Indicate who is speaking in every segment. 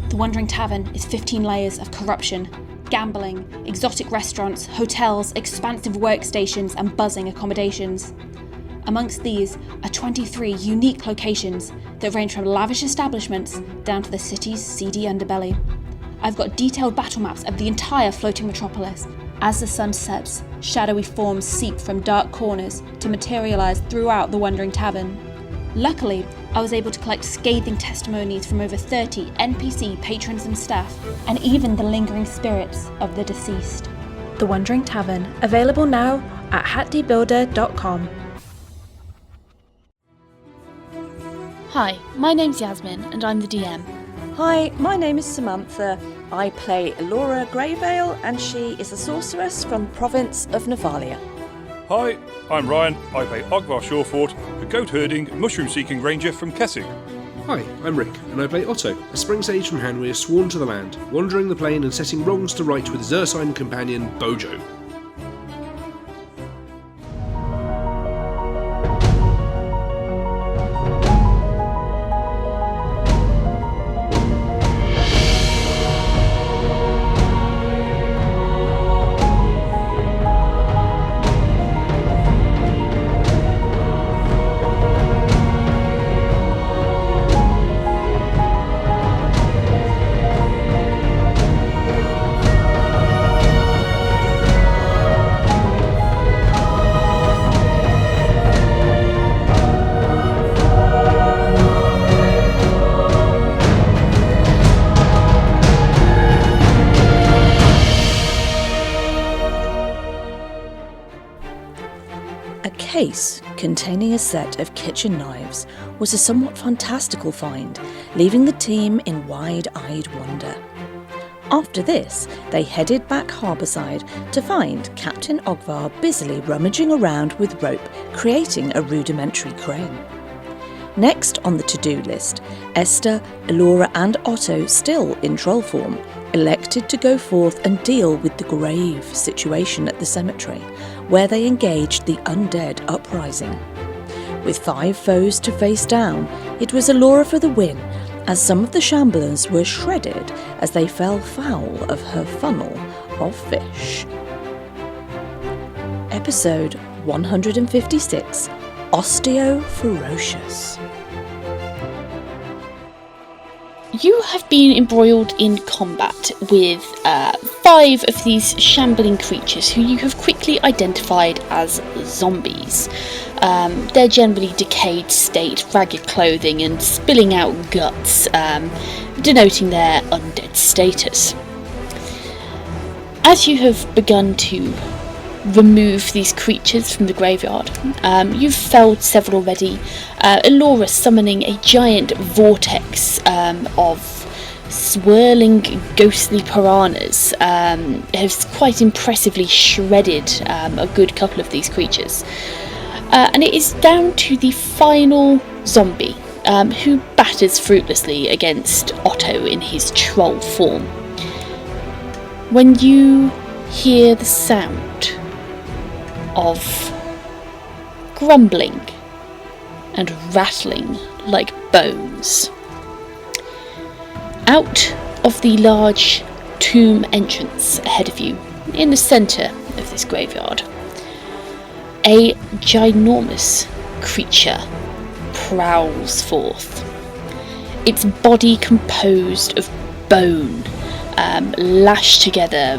Speaker 1: The Wandering Tavern is 15 layers of corruption, gambling, exotic restaurants, hotels, expansive workstations, and buzzing accommodations. Amongst these are 23 unique locations that range from lavish establishments down to the city's seedy underbelly. I've got detailed battle maps of the entire floating metropolis. As the sun sets, shadowy forms seep from dark corners to materialise throughout the Wandering Tavern. Luckily, I was able to collect scathing testimonies from over 30 NPC patrons and staff, and even the lingering spirits of the deceased. The Wandering Tavern, available now at hatdebuilder.com.
Speaker 2: Hi, my name's Yasmin and I'm the DM.
Speaker 3: Hi, my name is Samantha. I play Elora Greyvale and she is a sorceress from the province of Nephalia.
Speaker 4: Hi, I'm Ryan. I play Ogvar Shawford, a goat-herding, mushroom-seeking ranger from Kessig.
Speaker 5: Hi, I'm Rick, and I play Otto, a spring sage from Hanweir sworn to the land, wandering the plain and setting wrongs to right with his ursine companion, Bojo.
Speaker 3: Case containing a set of kitchen knives was a somewhat fantastical find, leaving the team in wide-eyed wonder. After this, they headed back harbourside to find Captain Ogvar busily rummaging around with rope, creating a rudimentary crane. Next on the to-do list, Esther, Elora and Otto, still in troll form, elected to go forth and deal with the grave situation at the cemetery, where they engaged the undead uprising. With 5 foes to face down, it was Elora for the win, as some of the shamblers were shredded as they fell foul of her funnel of fish. Episode 156, Osteoferocious.
Speaker 2: You have been embroiled in combat with 5 of these shambling creatures who you have quickly identified as zombies. Their generally decayed state, ragged clothing and spilling out guts, denoting their undead status. As you have begun to remove these creatures from the graveyard, you've felled several already. Elora summoning a giant vortex of swirling ghostly piranhas has quite impressively shredded a good couple of these creatures. And it is down to the final zombie, who batters fruitlessly against Otto in his troll form. When you hear the sound of grumbling and rattling like bones, out of the large tomb entrance ahead of you, in the centre of this graveyard, a ginormous creature prowls forth. Its body composed of bone, lashed together,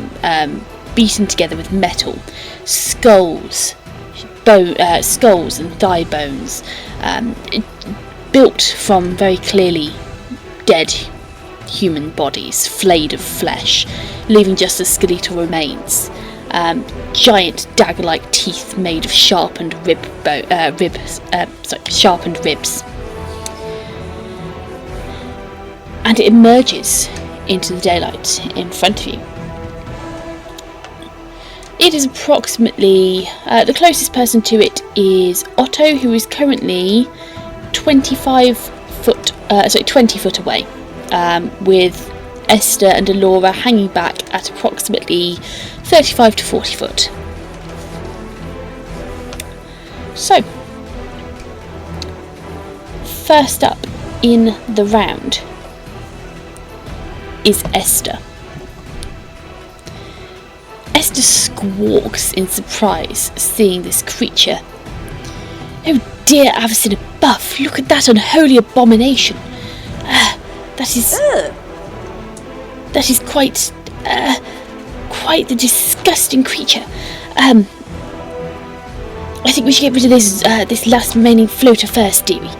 Speaker 2: beaten together with metal, skulls and thigh bones, built from very clearly dead human bodies, flayed of flesh, leaving just the skeletal remains. Giant dagger-like teeth made of sharpened sharpened ribs. And it emerges into the daylight in front of you. It is approximately, the closest person to it is Otto, who is currently 20 foot away, with Esther and Elora hanging back at approximately 35 to 40 foot. So, first up in the round is Esther. Esther squawks in surprise, seeing this creature. "Oh dear, Avacyn above, look at that unholy abomination. That is quite the disgusting creature. I think we should get rid of this last remaining floater first, dearie."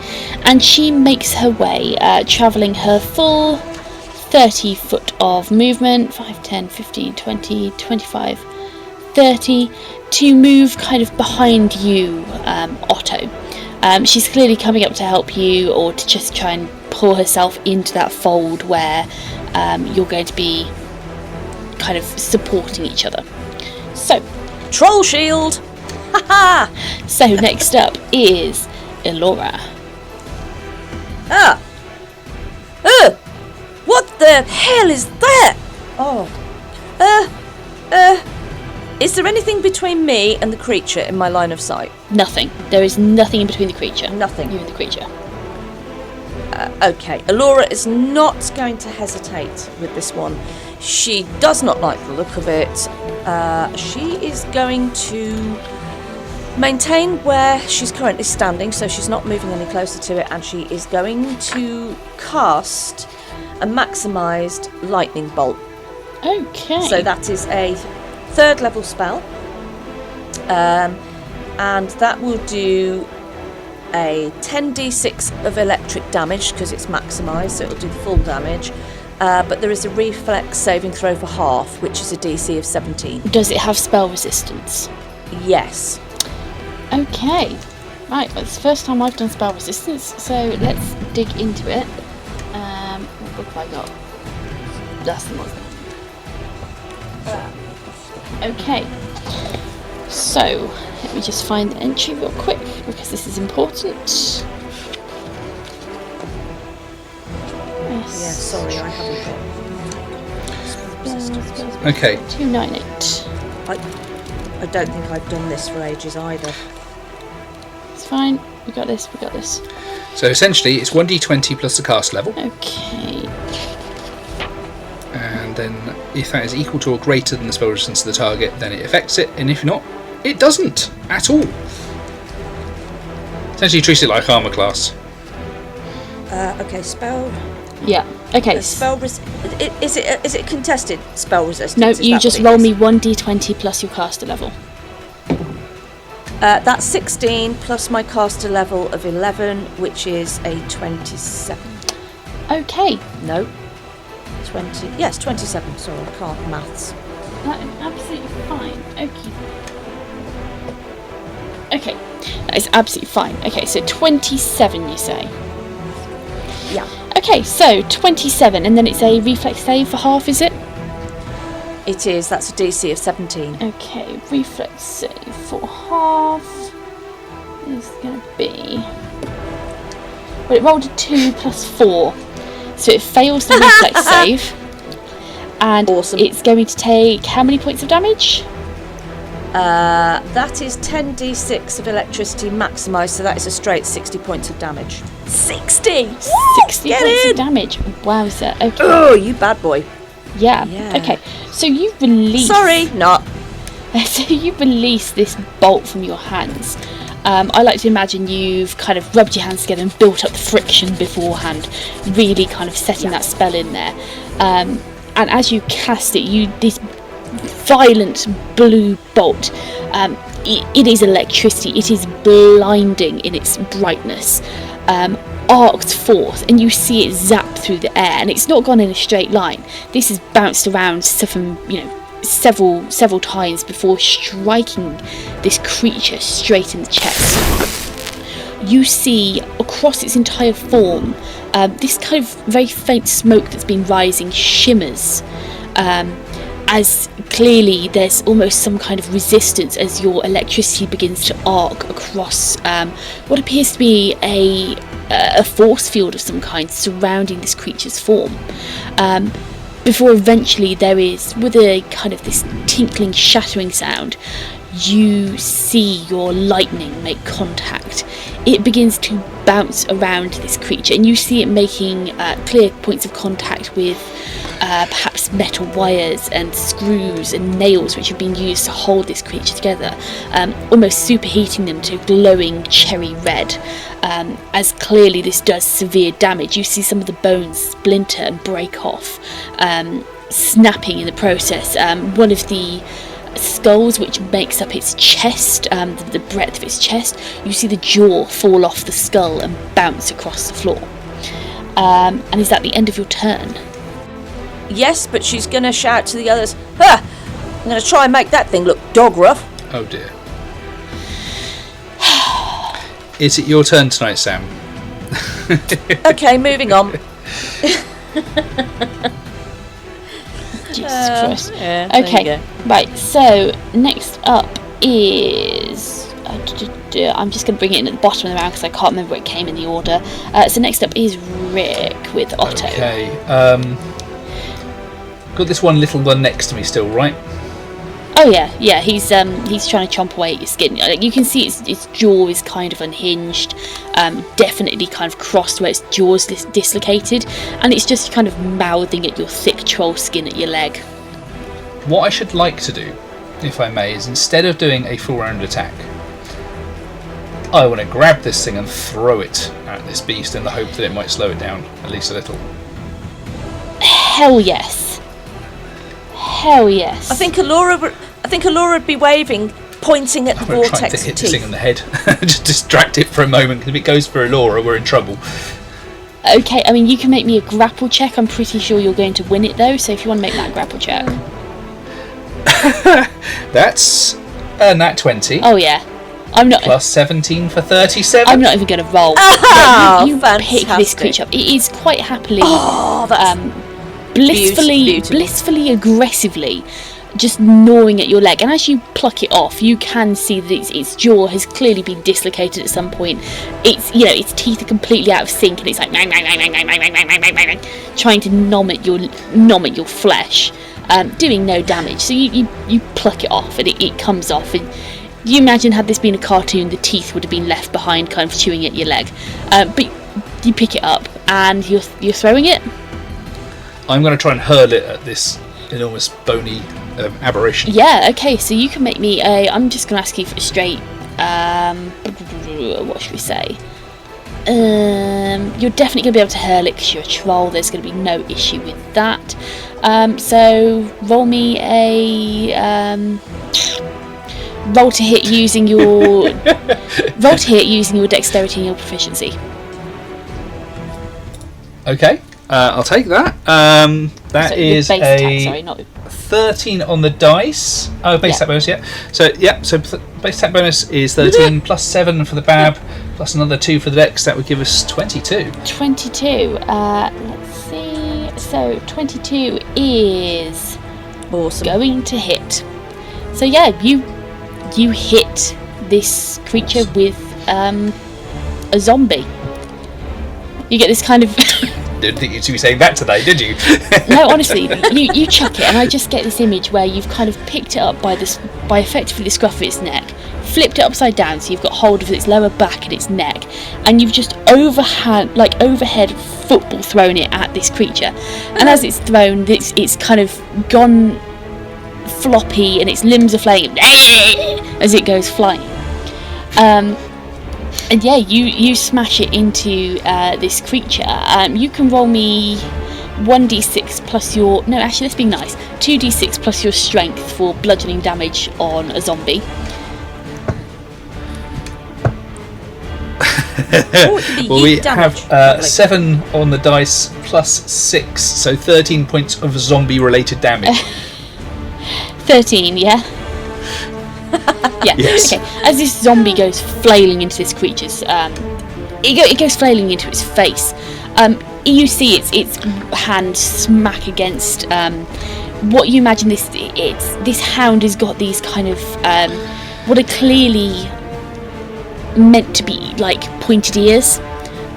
Speaker 2: And she makes her way, travelling her full 30 foot of movement, 5, 10, 15, 20, 25, 30, to move kind of behind you, Otto. She's clearly coming up to help you, or to just try and pull herself into that fold where you're going to be kind of supporting each other. So,
Speaker 3: Troll shield! Ha-ha!
Speaker 2: So next up is Elora.
Speaker 3: What the hell is that? Is there anything between me and the creature in my line of sight?
Speaker 2: Nothing. There is nothing in between the creature.
Speaker 3: Nothing.
Speaker 2: You and the creature.
Speaker 3: Okay, Elora is not going to hesitate with this one. She does not like the look of it. She is going to maintain where she's currently standing, so she's not moving any closer to it, and she is going to cast a maximised lightning bolt.
Speaker 2: Okay.
Speaker 3: So that is a 3rd level spell, and that will do a 10d6 of electric damage because it's maximised, so it'll do the full damage. But there is a reflex saving throw for half, which is a DC of 17.
Speaker 2: Does it have spell resistance?
Speaker 3: Yes.
Speaker 2: Okay. Right, well, it's the first time I've done spell resistance, so let's dig into it. What book have I got? That's the one. Okay. So, let me just find the entry real quick, because this is important.
Speaker 3: Yeah, sorry, I haven't got.
Speaker 5: Okay.
Speaker 2: 298.
Speaker 3: I don't think I've done this for ages either.
Speaker 2: It's fine. We got this.
Speaker 5: So essentially, it's 1d20 plus the cast level,
Speaker 2: Okay.
Speaker 5: and then if that is equal to or greater than the spell resistance of the target, then it affects it, and if not, it doesn't at all. Essentially, treat it like armor class.
Speaker 3: Okay, spell.
Speaker 2: Yeah. Okay.
Speaker 3: Is it contested spell resistance?
Speaker 2: No,
Speaker 3: Is
Speaker 2: you
Speaker 3: that
Speaker 2: just
Speaker 3: what it
Speaker 2: roll
Speaker 3: is?
Speaker 2: me 1d20 plus your caster level.
Speaker 3: That's 16 plus my caster level of 11, which is a 27.
Speaker 2: Okay.
Speaker 3: No. 20. Yes, 27. Sorry, I can't maths.
Speaker 2: That is absolutely fine. Okay, that is absolutely fine. Okay, so 27 you say?
Speaker 3: Yeah.
Speaker 2: Okay, so 27, and then it's a reflex save for half, is it?
Speaker 3: It is. That's a DC of 17.
Speaker 2: Okay, reflex save for half is going to be... Well, it rolled a 2 plus 4, so it fails the reflex save. And
Speaker 3: Awesome.
Speaker 2: It's going to take how many points of damage?
Speaker 3: That is 10d6 of electricity maximised, so that is a straight 60 points of damage. 60!
Speaker 2: 60
Speaker 3: Get
Speaker 2: points
Speaker 3: in!
Speaker 2: of damage. Wowzer. Okay.
Speaker 3: Oh, you bad boy.
Speaker 2: Yeah.
Speaker 3: Yeah.
Speaker 2: Okay. So you release.
Speaker 3: Sorry, not.
Speaker 2: So you release this bolt from your hands. I like to imagine you've kind of rubbed your hands together and built up the friction beforehand, really kind of setting that spell in there. And as you cast it, this violent blue bolt. It is electricity. It is blinding in its brightness. Arcs forth, and you see it zap through the air, and it's not gone in a straight line. This has bounced around several times before striking this creature straight in the chest. You see across its entire form this kind of very faint smoke that's been rising shimmers, as clearly there's almost some kind of resistance as your electricity begins to arc across what appears to be a force field of some kind surrounding this creature's form. Before eventually there is, with a kind of this tinkling, shattering sound, you see your lightning make contact. It begins to bounce around this creature, and you see it making clear points of contact with perhaps metal wires and screws and nails which have been used to hold this creature together, almost superheating them to glowing cherry red. As clearly this does severe damage. You see some of the bones splinter and break off, snapping in the process. One of the skulls which makes up its chest, the breadth of its chest, you see the jaw fall off the skull and bounce across the floor. And is that the end of your turn?
Speaker 3: Yes, but she's going to shout to the others, "Ha! I'm going to try and make that thing look dog rough."
Speaker 5: Oh dear. Is it your turn tonight, Sam?
Speaker 3: Okay, moving on.
Speaker 2: Jesus Christ.
Speaker 3: Yeah, there you
Speaker 2: Okay,
Speaker 3: go.
Speaker 2: right, so next up is... I'm just going to bring it in at the bottom of the round because I can't remember where it came in the order. So next up is Rick with Otto.
Speaker 6: Okay. Got this one little one next to me still, right?
Speaker 2: Oh yeah, he's trying to chomp away at your skin. You can see its jaw is kind of unhinged, definitely kind of crossed where its jaw's dislocated, and it's just kind of mouthing at your thick troll skin at your leg.
Speaker 6: What I should like to do, if I may, is instead of doing a full round attack, I want to grab this thing and throw it at this beast in the hope that it might slow it down at least a little.
Speaker 2: Hell yes. Hell yes.
Speaker 3: I think Elora would be waving, pointing at the
Speaker 6: I'm going to try
Speaker 3: vortex
Speaker 6: to hit
Speaker 3: of
Speaker 6: this thing
Speaker 3: teeth.
Speaker 6: in the head, just distract it for a moment, because if it goes for Elora, we're in trouble.
Speaker 2: Okay, I mean, you can make me a grapple check. I'm pretty sure you're going to win it though, so if you want to make that grapple check.
Speaker 6: That's a nat 20.
Speaker 2: Oh yeah. I'm not
Speaker 6: Plus 17 for 37.
Speaker 2: I'm not even going to roll.
Speaker 3: Oh,
Speaker 2: you pick this
Speaker 3: fantastic.
Speaker 2: creature up. It is quite happily,
Speaker 3: that's
Speaker 2: blissfully,
Speaker 3: beautiful.
Speaker 2: blissfully aggressively, just gnawing at your leg. And as you pluck it off, you can see that its jaw has clearly been dislocated at some point. Its teeth are completely out of sync, and it's like trying to nom at your flesh, doing no damage. So you pluck it off, and it comes off. And you imagine, had this been a cartoon, the teeth would have been left behind, kind of chewing at your leg. But you pick it up, and you're throwing it.
Speaker 6: I'm going to try and hurl it at this enormous bony aberration.
Speaker 2: Yeah, okay, so you can make me I'm just going to ask you for a straight, what should we say? You're definitely going to be able to hurl it because you're a troll. There's going to be no issue with that. So roll me a roll to hit using your dexterity and your proficiency.
Speaker 6: Okay, I'll take that. That
Speaker 2: So
Speaker 6: is
Speaker 2: your base attack, sorry, not
Speaker 6: 13 on the dice. Oh, base
Speaker 2: Yeah.
Speaker 6: attack bonus, yeah. So base attack bonus is 13 plus 7 for the BAB, plus another 2 for the dex. That would give us 22.
Speaker 2: 22. Let's see. So 22 is
Speaker 3: Awesome.
Speaker 2: going to hit. So yeah, you hit this creature with a zombie. You get this kind of
Speaker 6: Didn't think you'd be saying that today, did you?
Speaker 2: no, honestly, you chuck it, and I just get this image where you've kind of picked it up by effectively the scruff of its neck, flipped it upside down so you've got hold of its lower back and its neck, and you've just overhead football thrown it at this creature. And as it's thrown, it's kind of gone floppy, and its limbs are flaying as it goes flying. And yeah, you smash it into this creature. You can roll me 1d6 plus your... No, actually, let's be nice. 2d6 plus your strength for bludgeoning damage on a zombie.
Speaker 6: Well, we have 7 on the dice plus 6, so 13 points of zombie-related damage.
Speaker 2: 13, yeah? Yeah,
Speaker 6: Yes.
Speaker 2: okay. As this zombie goes flailing into this creature's... it goes flailing into its face. You see its hand smack against... what you imagine this hound has got these kind of... what are clearly meant to be like pointed ears.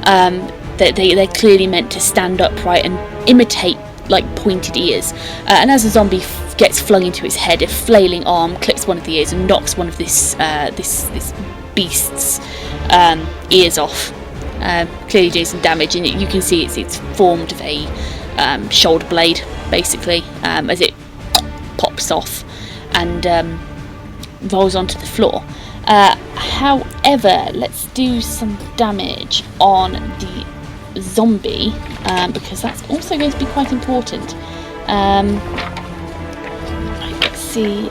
Speaker 2: They're clearly meant to stand upright and imitate like pointed ears. And as the zombie gets flung into its head, a flailing arm clips one of the ears and knocks one of this beast's ears off, clearly doing some damage. And you can see it's formed of a shoulder blade. basically, as it pops off and rolls onto the floor. However, let's do some damage on the zombie, because that's also going to be quite important. Let's see.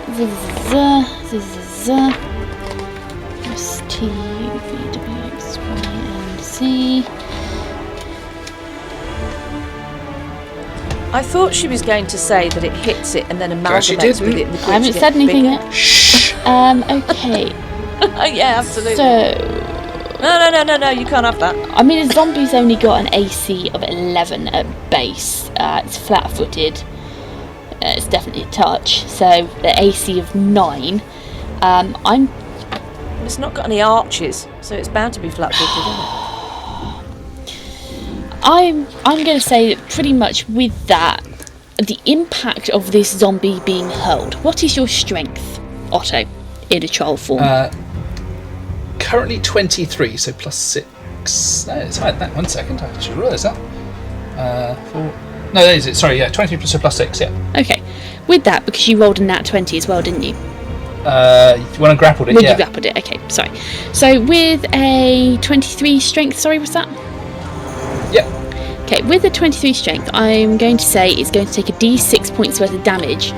Speaker 2: STVWXYNC.
Speaker 3: I thought she was going to say that it hits it and then
Speaker 5: she
Speaker 3: amalgamates with
Speaker 5: didn't.
Speaker 3: it.
Speaker 2: I haven't said anything yet.
Speaker 5: Shh.
Speaker 2: Okay.
Speaker 3: Yeah, absolutely.
Speaker 2: So,
Speaker 3: No, you can't have that.
Speaker 2: I mean, a zombie's only got an AC of 11 at base. It's flat-footed. It's definitely a touch. So, the AC of 9.
Speaker 3: It's not got any arches, so it's bound to be flat-footed, isn't it?
Speaker 2: I'm going to say that pretty much with that, the impact of this zombie being hurled. What is your strength, Otto, in a trial form?
Speaker 6: Currently 23, so plus 6. No, it's higher than that. 1 second, I should realise that. 4. No, that is it. Sorry, yeah, 20 plus 6, yeah.
Speaker 2: Okay. With that, because you rolled a nat 20 as well, didn't you?
Speaker 6: When I grappled it,
Speaker 2: When
Speaker 6: yeah.
Speaker 2: you grappled it, okay, sorry. So with a 23 strength, sorry, what's that?
Speaker 6: Yep.
Speaker 2: Okay, with a 23 strength, I'm going to say it's going to take a d6 points worth of damage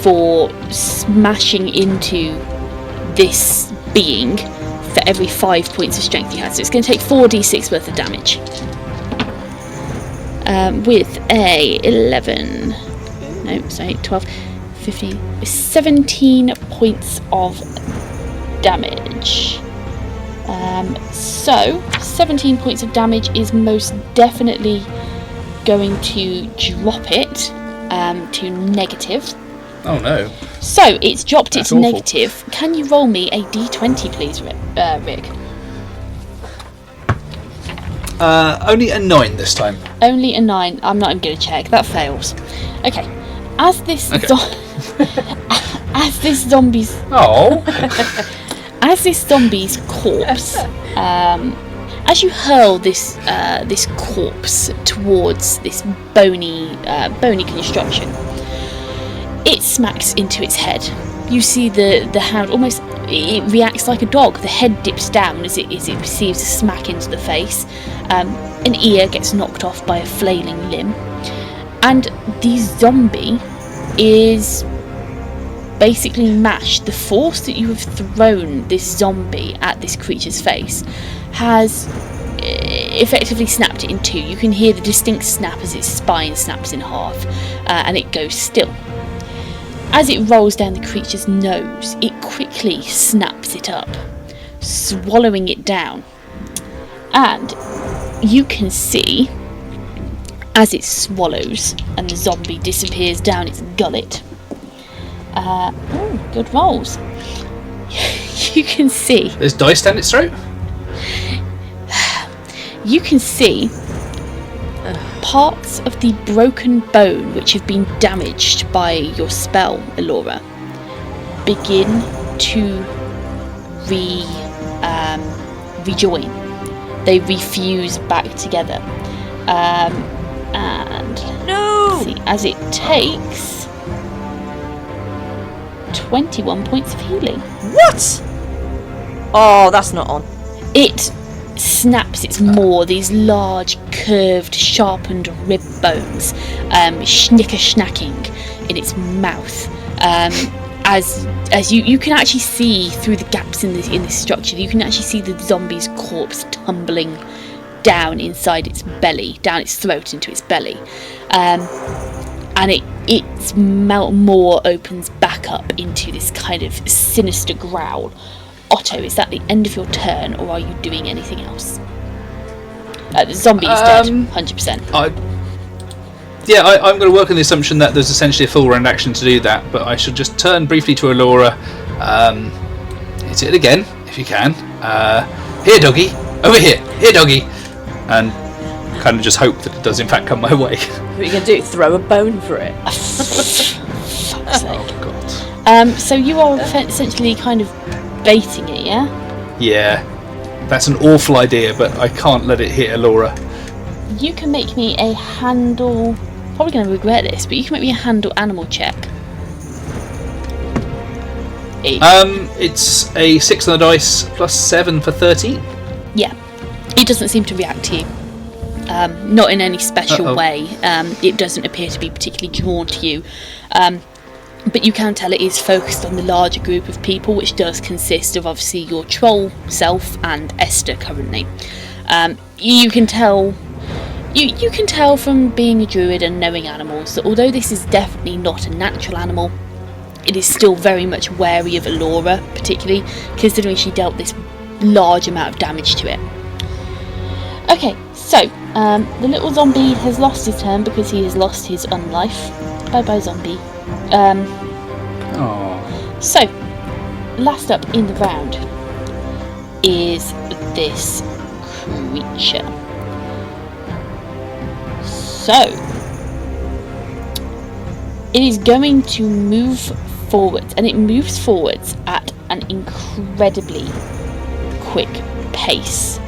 Speaker 2: for smashing into this being for every 5 points of strength you had. So it's going to take 4d6 worth of damage. With a 12, 15, 17 points of damage. So 17 points of damage is most definitely going to drop it to negative.
Speaker 6: Oh no.
Speaker 2: So it's dropped it
Speaker 6: That's
Speaker 2: to
Speaker 6: awful.
Speaker 2: negative. Can you roll me a d20 please, Rick?
Speaker 6: Only a 9 this time.
Speaker 2: Only a 9. I'm not even going to check. That fails. Okay. As this as this zombie's
Speaker 6: Oh.
Speaker 2: as this zombie's corpse, as you hurl this this corpse towards this bony construction, it smacks into its head. You see the hand almost, it reacts like a dog. The head dips down as it receives a smack into the face. An ear gets knocked off by a flailing limb, and the zombie is basically mashed. The force that you have thrown this zombie at this creature's face has effectively snapped it in two. You can hear the distinct snap as its spine snaps in half, and it goes still. As it rolls down the creature's nose, it quickly snaps it up, swallowing it down. And you can see, as it swallows and the zombie disappears down its gullet. Good rolls. You can see.
Speaker 6: There's dice down its throat?
Speaker 2: You can see parts of the broken bone which have been damaged by your spell, Elora, begin to rejoin. They refuse back together. And see, as it takes 21 points of healing.
Speaker 3: What? Oh, that's not on.
Speaker 2: It snaps its maw, these large, curved, sharpened rib bones, schnicker-snacking in its mouth. As you can actually see through the gaps in this structure, you can actually see the zombie's corpse tumbling down inside its belly, down its throat into its belly, and its maw opens back up into this kind of sinister growl. Otto, is that the end of your turn, or are you doing anything else? The zombie is dead, 100%.
Speaker 6: I'm going to work on the assumption that there's essentially a full round action to do that, but I should just turn briefly to Elora. Hit it again, if you can. Here, doggy. Over here. Here, doggy. And kind of just hope that it does in fact come my way.
Speaker 3: What are you going to do? Throw a bone for it?
Speaker 2: Fuck's sake.
Speaker 6: Oh, God.
Speaker 2: So you are essentially kind of baiting it, yeah?
Speaker 6: Yeah. That's an awful idea, but I can't let it hit Elora.
Speaker 2: You can make me a handle probably going to regret this, but you can make me a handle animal check. 8.
Speaker 6: It's a 6 on the dice plus 7 for 13.
Speaker 2: Yeah, it doesn't seem to react to you. Not in any special way. It doesn't appear to be particularly drawn to you. But you can tell it is focused on the larger group of people, which does consist of obviously your troll self and Esther currently. You can tell you can tell from being a druid and knowing animals that although this is definitely not a natural animal, it is still very much wary of Elora, particularly considering she dealt this large amount of damage to it. Okay, so the little zombie has lost his turn because he has lost his unlife. Bye bye zombie. So, last up in the round is this creature. So, it is going to move forwards, and it moves forwards at an incredibly quick pace.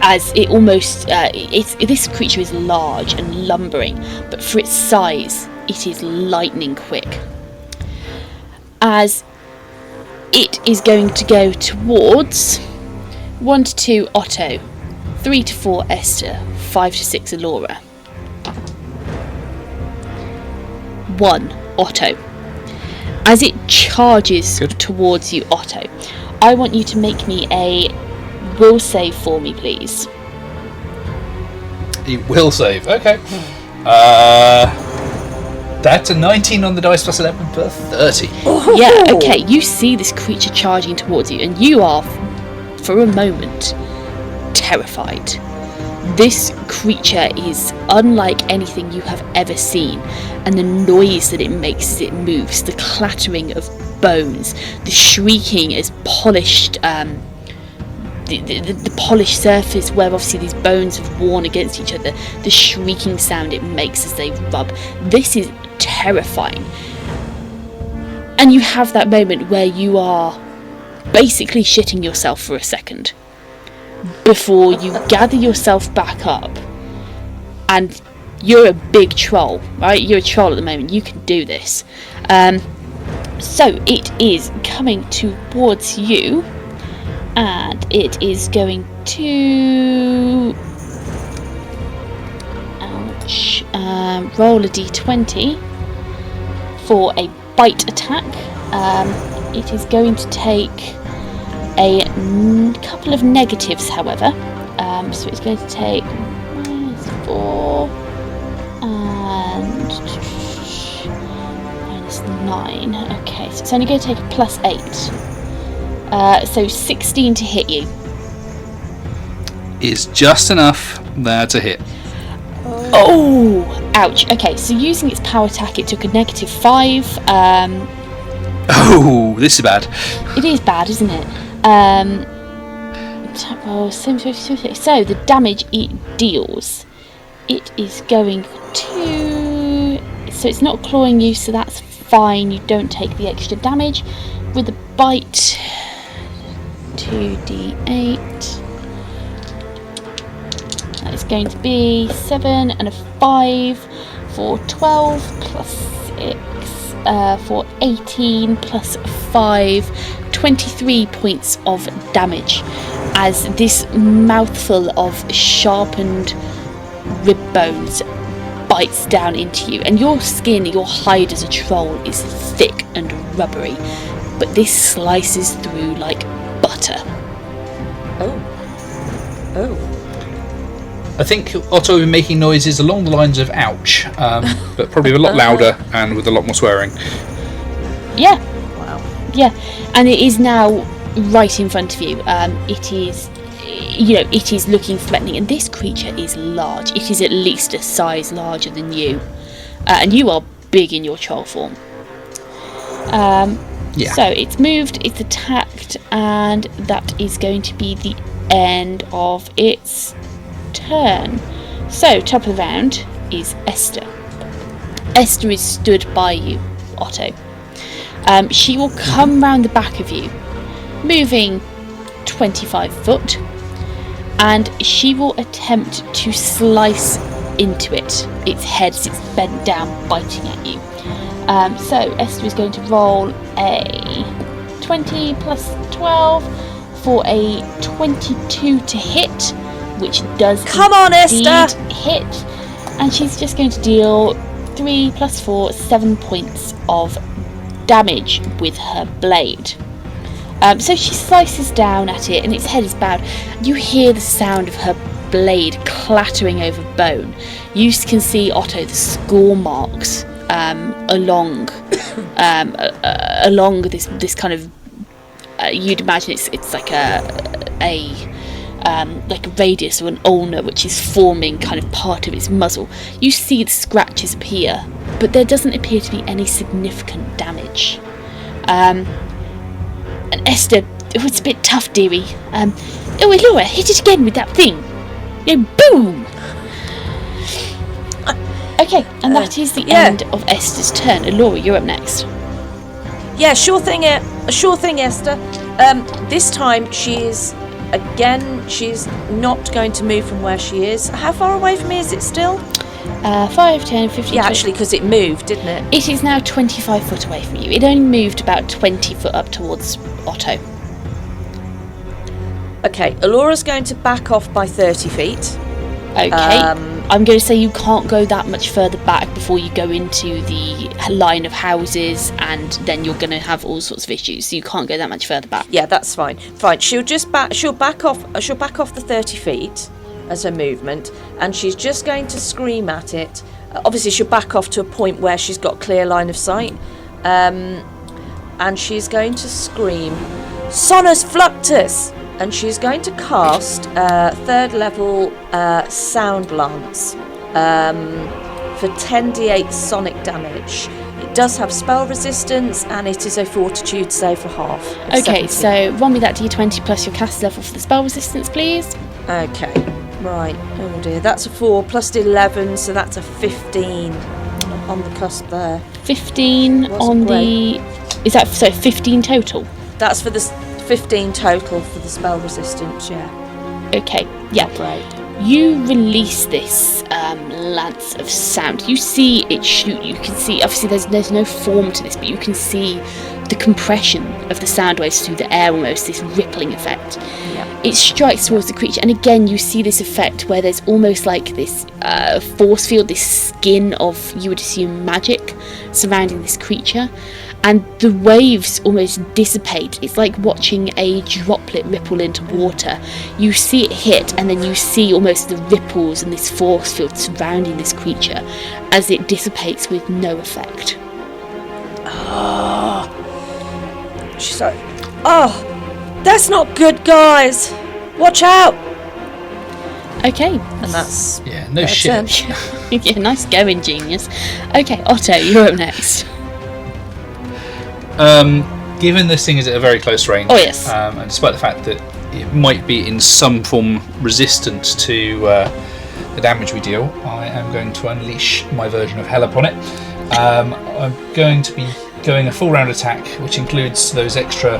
Speaker 2: As it almost, this creature is large and lumbering, but for its size, it is lightning quick. As it is going to go towards 1 to 2 Otto, 3 to 4 Esther, 5 to 6 Elora. 1 Otto. As it charges towards you, Otto, I want you to make me a will save for me, please.
Speaker 6: He will save. Okay. That's a 19 on the dice plus 11 for 30.
Speaker 2: Yeah, okay. You see this creature charging towards you, and you are, for a moment, terrified. This creature is unlike anything you have ever seen, and the noise that it makes as it moves, the clattering of bones, the shrieking as polished, the polished surface where obviously these bones have worn against each other, the shrieking sound it makes as they rub. This is terrifying. And you have that moment where you are basically shitting yourself for a second before you gather yourself back up. And you're a big troll, right? You're a troll at the moment. You can do this. So it is coming towards you, and it is going to roll a d20 for a bite attack. It is going to take a couple of negatives, however. So it's going to take -4 and -9. Okay, so it's only going to take a +8. So 16 to hit you.
Speaker 6: Is just enough there to hit.
Speaker 2: Oh, ouch. Okay, so using its power attack, it took a -5.
Speaker 6: Oh, this is bad.
Speaker 2: It is bad, isn't it? So the damage it deals, it is going to. So it's not clawing you, so that's fine. You don't take the extra damage. With the bite, 2d8. That is going to be 7 and a 5 for 12 plus 6 for 18 plus 5, 23 points of damage as this mouthful of sharpened rib bones bites down into you. And your skin, your hide as a troll is thick and rubbery, but this slices through like butter.
Speaker 3: Oh.
Speaker 6: I think Otto will be making noises along the lines of ouch, but probably a lot louder and with a lot more swearing.
Speaker 2: Yeah.
Speaker 3: Wow.
Speaker 2: Yeah, and it is now right in front of you. It is, it is looking threatening, and this creature is large. It is at least a size larger than you, and you are big in your troll form.
Speaker 6: Yeah.
Speaker 2: So it's moved, it's attacked, and that is going to be the end of its turn. So top of the round is Esther. Esther is stood by you, Otto. She will come round the back of you, moving 25 foot, and she will attempt to slice into it. Its head sits bent down, biting at you. So Esther is going to roll a 20 plus 12 for a 22 to hit, which does
Speaker 3: Come on,
Speaker 2: indeed
Speaker 3: Esther!
Speaker 2: hit. And she's just going to deal 3 plus 4, 7 points of damage with her blade. So she slices down at it and its head is bowed. You hear the sound of her blade clattering over bone. You can see, Otto, the score marks along this kind of you'd imagine it's like a radius or an ulna which is forming kind of part of its muzzle. You see the scratches appear, but there doesn't appear to be any significant damage. And Esther, it's a bit tough, dearie. Elora, hit it again with that thing. Boom! Okay, and that is the end of Esther's turn. Elora, you're up next.
Speaker 3: Yeah, sure thing, Esther. This time she's not going to move from where she is. How far away from me is it still?
Speaker 2: 5, 10, 15,
Speaker 3: Yeah,
Speaker 2: 20.
Speaker 3: actually, because it moved, didn't it?
Speaker 2: It is now 25 foot away from you. It only moved about 20 foot up towards Otto.
Speaker 3: Okay, Elora's going to back off by 30 feet.
Speaker 2: Okay. I'm going to say you can't go that much further back before you go into the line of houses, and then you're going to have all sorts of issues. So you can't go that much further back.
Speaker 3: Yeah, that's fine. Fine. She'll back off the 30 feet as her movement, and she's just going to scream at it. Obviously, she'll back off to a point where she's got clear line of sight, and she's going to scream, "Sonus Fluctus!" And she's going to cast 3rd level Sound Lance for 10d8 sonic damage. It does have spell resistance, and it is a fortitude save for half.
Speaker 2: Okay, so roll me that d20 plus your cast level for the spell resistance, please.
Speaker 3: Okay, right. Oh dear, that's a 4 plus 11, so that's a 15 on the cusp there.
Speaker 2: 15
Speaker 3: Wasn't
Speaker 2: on
Speaker 3: great.
Speaker 2: the... Is that, so 15 total?
Speaker 3: That's for the 15 total for the spell resistance, yeah.
Speaker 2: Okay, yeah.
Speaker 3: Great.
Speaker 2: You release this lance of sound. You see it shoot. You can see, obviously there's no form to this, but you can see the compression of the sound waves through the air, almost this rippling effect.
Speaker 3: Yeah.
Speaker 2: It strikes towards the creature, and again you see this effect where there's almost like this force field, this skin of, you would assume, magic surrounding this creature. And the waves almost dissipate. It's like watching a droplet ripple into water. You see it hit, and then you see almost the ripples and this force field surrounding this creature as it dissipates with no effect.
Speaker 3: She's like, "Oh, that's not good, guys. Watch out!"
Speaker 2: Okay.
Speaker 3: And that's
Speaker 6: Yeah, no
Speaker 3: her
Speaker 6: shit.
Speaker 3: turn.
Speaker 2: Yeah, nice going, genius. Okay, Otto, you're up next.
Speaker 6: Given this thing is at a very close range,
Speaker 2: Oh, yes.
Speaker 6: and despite the fact that it might be in some form resistant to the damage we deal, I am going to unleash my version of hell upon it. I'm going to be going a full round attack, which includes those extra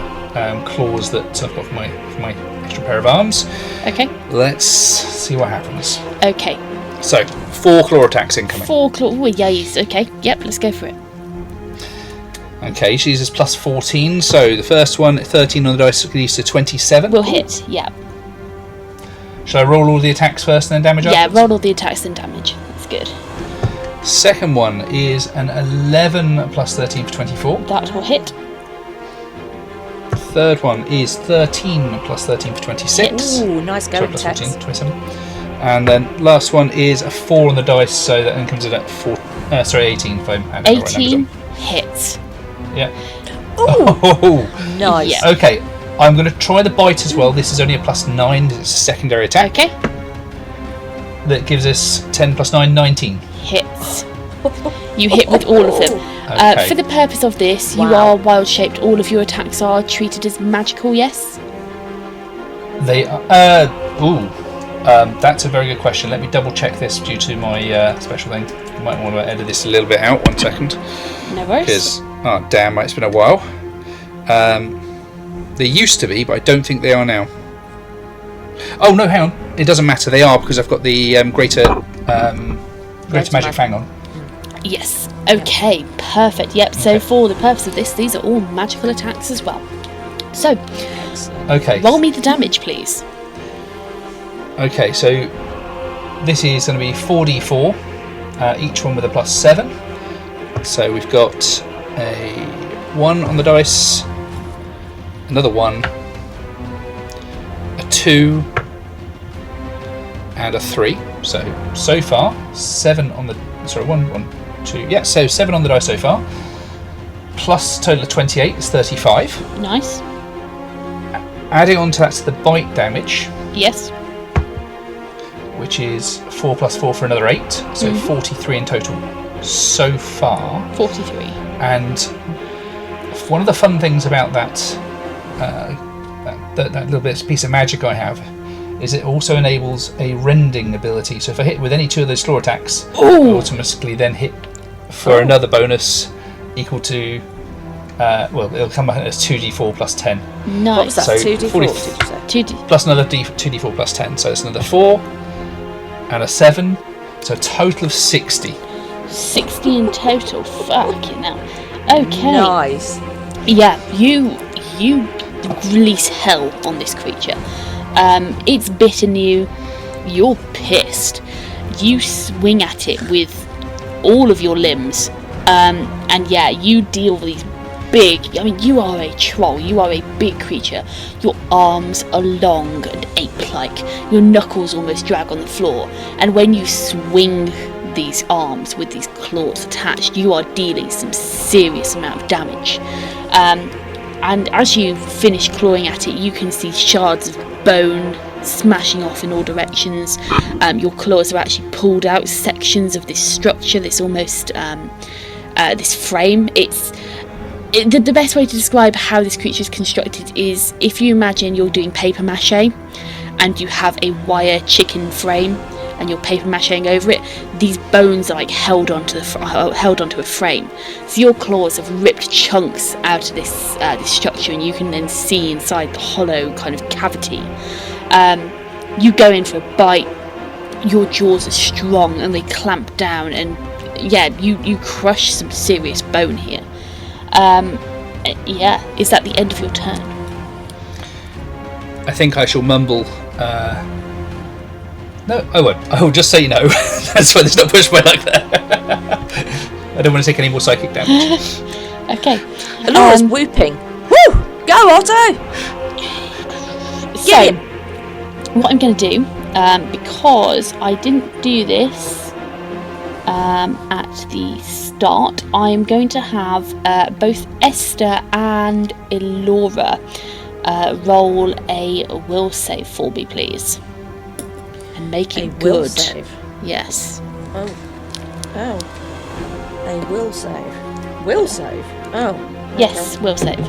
Speaker 6: claws that I've got for my extra pair of arms.
Speaker 2: Okay.
Speaker 6: Let's see what happens.
Speaker 2: Okay.
Speaker 6: So, 4 claw attacks incoming.
Speaker 2: 4 claw. Oh, yes. Okay. Yep, let's go for it.
Speaker 6: Okay, she uses plus 14, so the first one, 13 on the dice, leads to 27.
Speaker 2: We'll hit, yeah.
Speaker 6: Shall I roll all the attacks first and then damage
Speaker 2: Yeah,
Speaker 6: afterwards?
Speaker 2: roll all the attacks and damage. That's good.
Speaker 6: Second one is an 11 plus 13 for 24.
Speaker 2: That will hit.
Speaker 6: Third one is 13 plus 13 for 26.
Speaker 3: Ooh, nice
Speaker 6: Sorry,
Speaker 3: going,
Speaker 6: plus
Speaker 3: Tex.
Speaker 6: 14, 27. And then last one is a 4 on the dice, so that then comes in at 18 if I'm adding the right
Speaker 2: 18
Speaker 6: numbers
Speaker 2: hits.
Speaker 6: up. Yeah.
Speaker 3: Ooh,
Speaker 6: Oh,
Speaker 3: nice.
Speaker 2: Yeah.
Speaker 6: okay. I'm going to try the bite as well. This is only a plus 9, it's a secondary attack.
Speaker 2: Okay.
Speaker 6: That gives us 10 plus 9, 19.
Speaker 2: Hits. You hit with all of them.
Speaker 6: Okay.
Speaker 2: For the purpose of this, you
Speaker 3: Wow.
Speaker 2: are wild shaped. All of your attacks are treated as magical, yes?
Speaker 6: They are. That's a very good question. Let me double check this due to my special thing. You might want to edit this a little bit out. 1 second.
Speaker 2: No worries.
Speaker 6: Because, oh damn, it's been a while. They used to be, but I don't think they are now. Oh no, hang on. It doesn't matter. They are because I've got the greater Go to Magic Fang on.
Speaker 2: Yes. Okay, perfect. Yep, so for the purpose of this, these are all magical attacks as well. So,
Speaker 6: Okay.
Speaker 2: roll me the damage, please.
Speaker 6: Okay, so this is going to be 4d4, each one with a +7. So we've got a 1 on the dice, another 1, a 2, and a 3. So far, 7 on the... Sorry, 1, 2... Yeah, so 7 on the dice so far. Plus total of 28 is 35.
Speaker 2: Nice.
Speaker 6: Adding on to that the bite damage,
Speaker 2: Yes.
Speaker 6: which is 4 + 4 for another 8, so 43 in total so far.
Speaker 2: 43.
Speaker 6: And one of the fun things about that little piece of magic I have is it also enables a rending ability. So if I hit with any 2 of those claw attacks, I automatically then hit for another bonus equal to it'll come out as 2d4 + 10.
Speaker 2: Nice.
Speaker 3: What's that?
Speaker 6: So
Speaker 3: 2d4,
Speaker 6: 40
Speaker 3: did you say?
Speaker 2: 2D.
Speaker 6: plus another 2d4 + 10, so it's another 4 and a 7, so a total of 60.
Speaker 2: 60 in total. Fucking hell. Okay.
Speaker 3: Nice.
Speaker 2: Yeah, you release hell on this creature. It's bitten you. You're pissed. You swing at it with all of your limbs, and yeah, you deal with these big. I mean, you are a troll. You are a big creature. Your arms are long and ape-like. Your knuckles almost drag on the floor, and when you swing these arms with these claws attached, you are dealing some serious amount of damage. And as you finish clawing at it, you can see shards of bone smashing off in all directions. Your claws are actually pulled out sections of this structure, this almost this frame. The best way to describe how this creature is constructed is if you imagine you're doing paper mache and you have a wire chicken frame and you're paper macheing over it. These bones are like held onto a frame. So your claws have ripped chunks out of this structure, and you can then see inside the hollow kind of cavity. You go in for a bite. Your jaws are strong and they clamp down, and yeah, you crush some serious bone here. Yeah, is that the end of your turn?
Speaker 6: I think I shall mumble. No, I won't. I will just say no. That's why there's not push my luck there. I don't want to take any more psychic damage.
Speaker 2: Okay.
Speaker 3: Elora's whooping. Woo! Go, Otto!
Speaker 2: So, what I'm going to do, because I didn't do this at the start, I'm going to have both Esther and Elora roll a will save for me, please. And make it good.
Speaker 3: Will save.
Speaker 2: Yes.
Speaker 3: Oh. A will save. Will save? Oh.
Speaker 2: Yes, will save.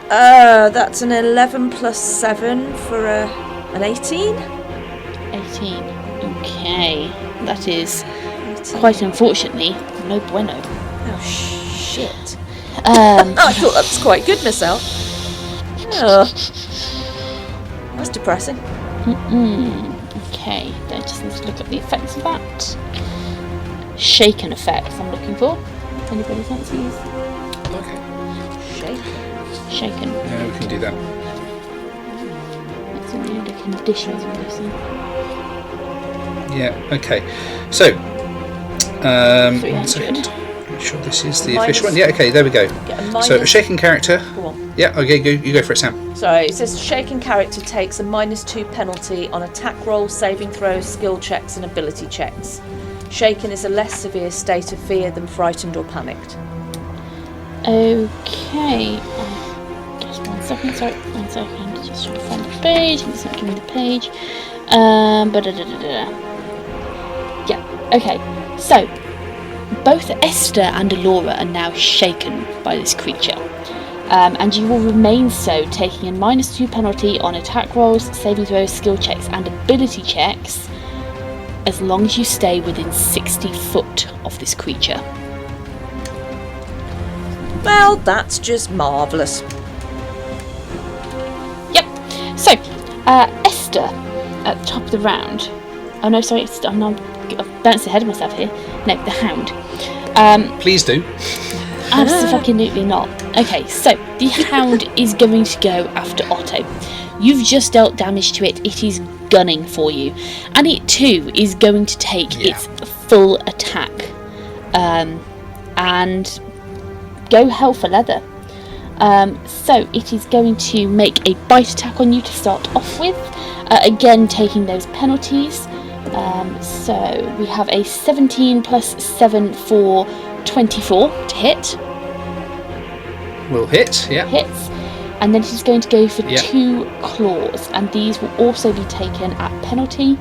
Speaker 3: That's an 11 plus 7 for an 18?
Speaker 2: 18. Okay. That is, quite unfortunately, no bueno.
Speaker 3: Oh, shit.
Speaker 2: I
Speaker 3: I thought that was quite good myself. Oh. That's depressing.
Speaker 2: Okay, I just need to look at the effects of that. Shaken effects I'm looking for. Anybody fancies?
Speaker 6: Okay.
Speaker 2: Shaken.
Speaker 6: Yeah, we can do that.
Speaker 2: It's only under conditions, I'm guessing.
Speaker 6: Yeah, okay. So, 1
Speaker 2: 300.
Speaker 6: second. I'm sure this is the official one. Yeah, okay, there we go. So, a shaken character.
Speaker 3: Go on.
Speaker 6: Yeah, okay, you go for it, Sam.
Speaker 3: Sorry, it says shaken character takes a -2 penalty on attack rolls, saving throws, skill checks, and ability checks. Shaken is a less severe state of fear than frightened or panicked.
Speaker 2: Okay. Just 1 second, sorry. 1 second. Just trying to find the page. It's not giving me the page. Yeah, okay. So, both Esther and Elora are now shaken by this creature. And you will remain so, taking a -2 penalty on attack rolls, saving throws, skill checks, and ability checks, as long as you stay within 60 foot of this creature.
Speaker 3: Well, that's just marvellous.
Speaker 2: Yep. So, Esther, at the top of the round. Oh no, sorry, I'm not I've bounced ahead of myself here. No, the hound.
Speaker 6: Please do.
Speaker 2: Absolutely not. Okay, so the hound is going to go after Otto. You've just dealt damage to it. It is gunning for you, and it too is going to take its full attack, and go hell for leather. So it is going to make a bite attack on you to start off with, again taking those penalties. So we have a 17 plus 7 for 24 to hit.
Speaker 6: Will hit, yeah.
Speaker 2: Hits. And then it is going to go for
Speaker 6: Yeah.
Speaker 2: 2 claws, and these will also be taken at penalty.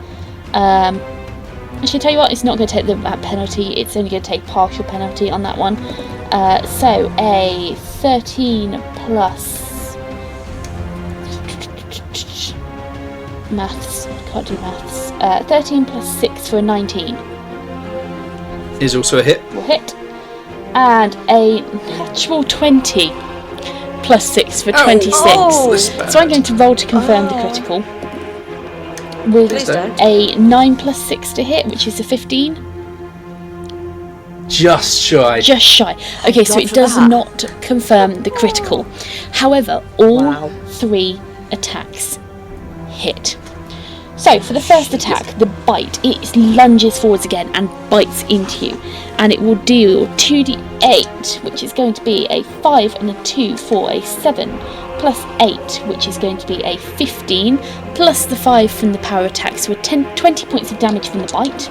Speaker 2: Actually, tell you what, it's not going to take them at penalty, it's only going to take partial penalty on that one. So a 13 plus maths, can't do maths. 13 plus 6 for a 19
Speaker 6: Is also a hit.
Speaker 2: will hit, and a natural 20 plus 6 for 26. So I'm going to roll to confirm the critical with
Speaker 3: Please don't.
Speaker 2: a 9 plus 6 to hit, which is a 15.
Speaker 6: Just shy.
Speaker 2: Just shy. Okay, so
Speaker 3: God
Speaker 2: it
Speaker 3: for
Speaker 2: does
Speaker 3: that.
Speaker 2: not confirm the critical. However, all
Speaker 3: Wow.
Speaker 2: 3 attacks hit. So for the first attack, the bite, it lunges forwards again and bites into you, and it will deal 2d8, which is going to be a 5 and a 2 for a 7, plus 8, which is going to be a 15, plus the 5 from the power attack, so 20 points of damage from the bite.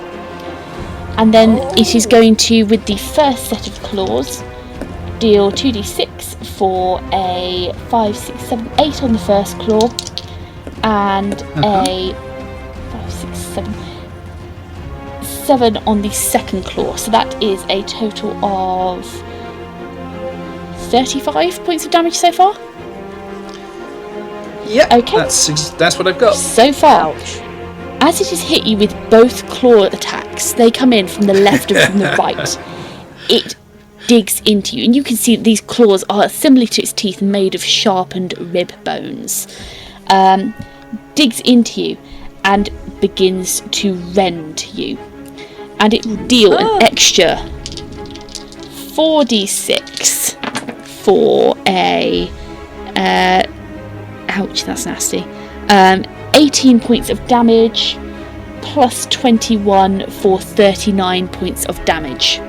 Speaker 2: And then it is going to, with the first set of claws, deal 2d6 for a 5, 6, 7, 8 on the first claw, and a 5, 6, 7 on the second claw. So that is a total of 35 points of damage so far.
Speaker 6: Yeah.
Speaker 2: Okay.
Speaker 6: That's what I've got.
Speaker 2: So far.
Speaker 3: Ouch.
Speaker 2: As it has hit you with both claw attacks, they come in from the left and from the right. It digs into you, and you can see that these claws are similar to its teeth, made of sharpened rib bones. Digs into you and begins to rend you, and it will deal an extra 4d6 for a ouch, that's nasty. 18 points of damage plus 21 for 39 points of damage.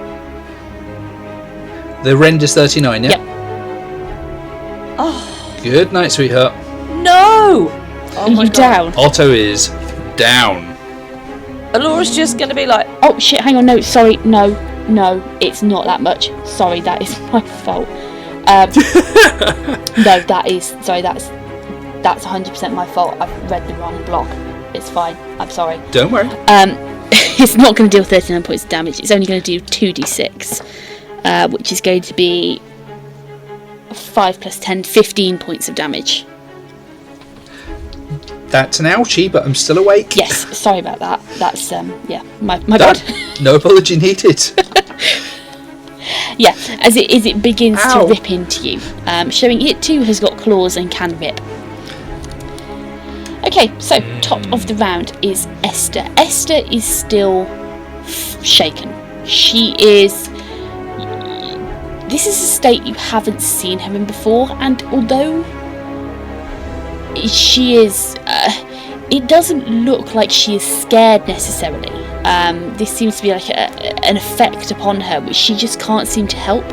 Speaker 6: The rend is 39, yeah?
Speaker 2: Yep.
Speaker 3: Oh,
Speaker 6: Good night, sweetheart.
Speaker 3: no! Oh
Speaker 2: Are
Speaker 3: my
Speaker 2: you
Speaker 3: God.
Speaker 2: down?
Speaker 6: Otto is down.
Speaker 3: Elora's just going to be like,
Speaker 2: Oh shit, hang on, no, sorry, no, it's not that much. Sorry, that is my fault. No, that's 100% my fault. I've read the wrong block. It's fine, I'm sorry.
Speaker 6: Don't worry.
Speaker 2: It's not going to deal 39 points of damage, it's only going to do 2d6, which is going to be 5 plus 10, 15 points of damage.
Speaker 6: That's an ouchie, but I'm still awake.
Speaker 2: Yes, sorry about that. That's, my bad.
Speaker 6: No apology needed.
Speaker 2: Yeah, as it begins
Speaker 6: Ow.
Speaker 2: to rip into you, showing it too has got claws and can rip. Okay, so top of the round is Esther. Esther is still shaken. She is... This is a state you haven't seen her in before, and although she is... it doesn't look like she is scared necessarily. This seems to be like an effect upon her, which she just can't seem to help.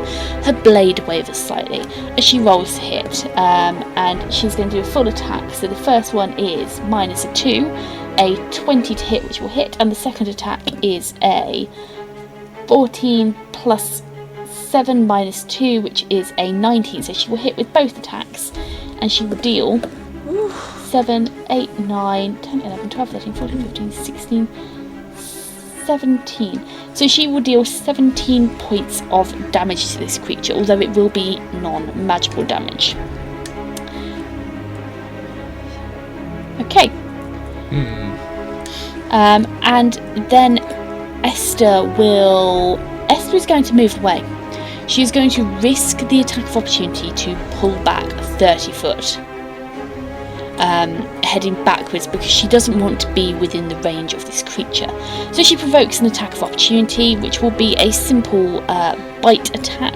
Speaker 2: Her blade wavers slightly as she rolls to hit, and she's going to do a full attack. So the first one is minus a 2, a 20 to hit, which will hit, and the second attack is a 14 plus 7 minus 2, which is a 19. So she will hit with both attacks, and she will deal 7, 8, 9, 10, 11, 12, 13, 14, 15, 16, 17. So she will deal 17 points of damage to this creature, although it will be non-magical damage. Okay. And then Esther is going to move away. She is going to risk the attack of opportunity to pull back 30 foot. heading backwards because she doesn't want to be within the range of this creature. So she provokes an attack of opportunity, which will be a simple bite attack,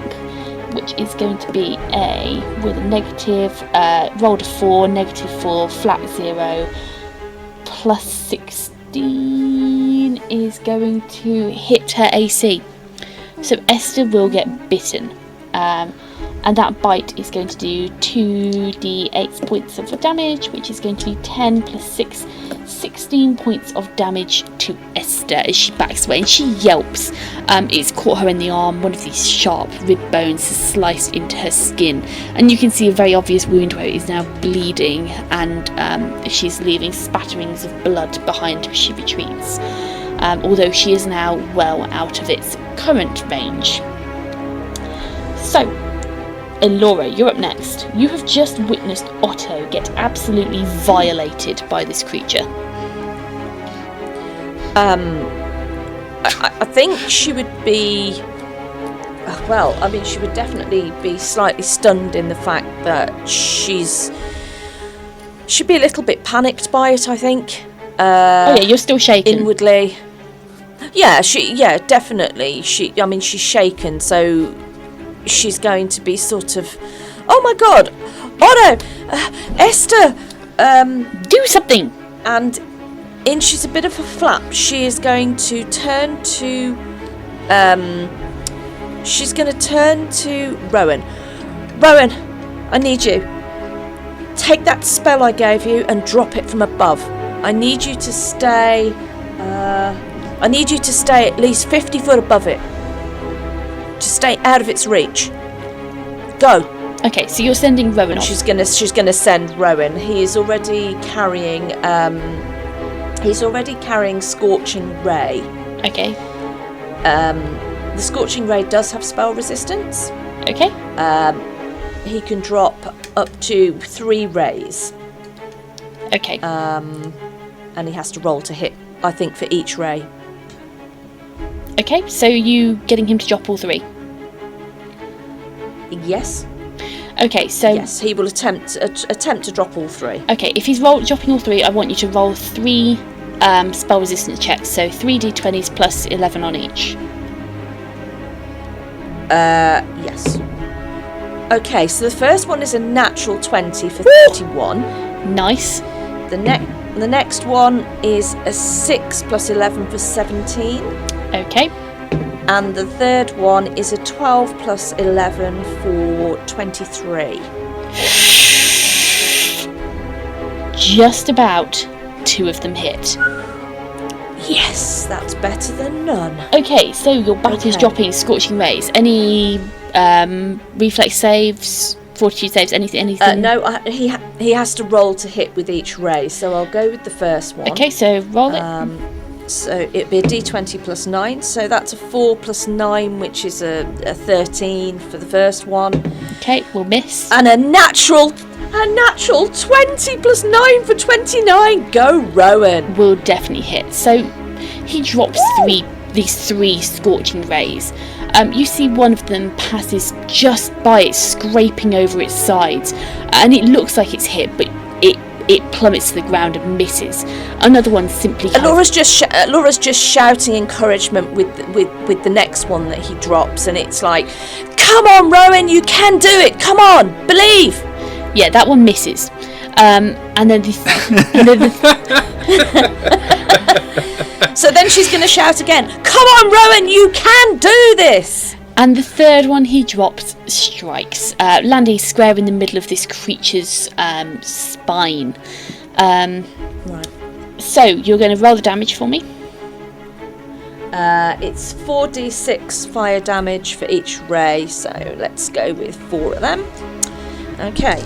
Speaker 2: which is going to be with a negative, rolled a 4, -4, flat 0, plus 16 is going to hit her AC. So Esther will get bitten. And that bite is going to do 2d8 points of damage, which is going to be 10 plus 6, 16 points of damage to Esther as she backs away and she yelps. It's caught her in the arm. One of these sharp rib bones has sliced into her skin, and you can see a very obvious wound where it is now bleeding, and she's leaving spatterings of blood behind her as she retreats, although she is now well out of its current range. So, Elora, you're up next. You have just witnessed Otto get absolutely violated by this creature.
Speaker 3: I think she would be... she would definitely be slightly stunned in the fact that she'd be a little bit panicked by it, I think.
Speaker 2: You're still shaken.
Speaker 3: Inwardly. Definitely. She's shaken, so... she's going to be sort of, oh my god, Otto, Esther,
Speaker 2: do something.
Speaker 3: And she's a bit of a flap. She is going to turn to, Rowan. Rowan, I need you. Take that spell I gave you and drop it from above. I need you to stay at least 50 foot above it. To stay out of its reach. Go.
Speaker 2: Okay, so you're sending Rowan off.
Speaker 3: She's gonna send Rowan. He is already carrying Scorching Ray.
Speaker 2: Okay.
Speaker 3: The Scorching Ray does have spell resistance.
Speaker 2: Okay.
Speaker 3: He can drop up to 3 rays.
Speaker 2: Okay.
Speaker 3: And he has to roll to hit, I think, for each ray.
Speaker 2: Okay, so you getting him to drop all 3?
Speaker 3: Yes.
Speaker 2: Okay, so...
Speaker 3: yes, he will attempt to drop all 3.
Speaker 2: Okay, if he's dropping all 3, I want you to roll 3 spell resistance checks, so 3d20s plus 11 on each.
Speaker 3: Yes. Okay, so the first one is a natural 20 for 31.
Speaker 2: Nice.
Speaker 3: The next one is a 6 plus 11 for 17.
Speaker 2: Okay.
Speaker 3: And the third one is a 12 plus 11 for 23.
Speaker 2: Just about 2 of them hit.
Speaker 3: Yes, that's better than none.
Speaker 2: Okay, so your bat is dropping Scorching Rays. Any reflex saves, fortitude saves, anything?
Speaker 3: No, he has to roll to hit with each ray, so I'll go with the first one.
Speaker 2: Okay, so roll it.
Speaker 3: So it'd be a d20 plus 9, so that's a 4 plus 9, which is a 13 for the first one.
Speaker 2: Okay, we'll miss.
Speaker 3: And a natural 20 plus 9 for 29. Go, Rowan.
Speaker 2: Will definitely hit. So he drops these 3 Scorching Rays. You see one of them passes just by it, scraping over its sides, and it looks like it's hit, but it plummets to the ground and misses. Another one simply...
Speaker 3: Elora's just shouting encouragement with the next one that he drops, and it's like, come on, Rowan, you can do it, come on, believe.
Speaker 2: Yeah, that one misses. And then
Speaker 3: So then she's going to shout again, come on, Rowan, you can do this.
Speaker 2: And the third one he drops strikes, landing square in the middle of this creature's spine.
Speaker 3: Right.
Speaker 2: So you're going to roll the damage for me.
Speaker 3: It's 4d6 fire damage for each ray, so let's go with 4 of them. Okay.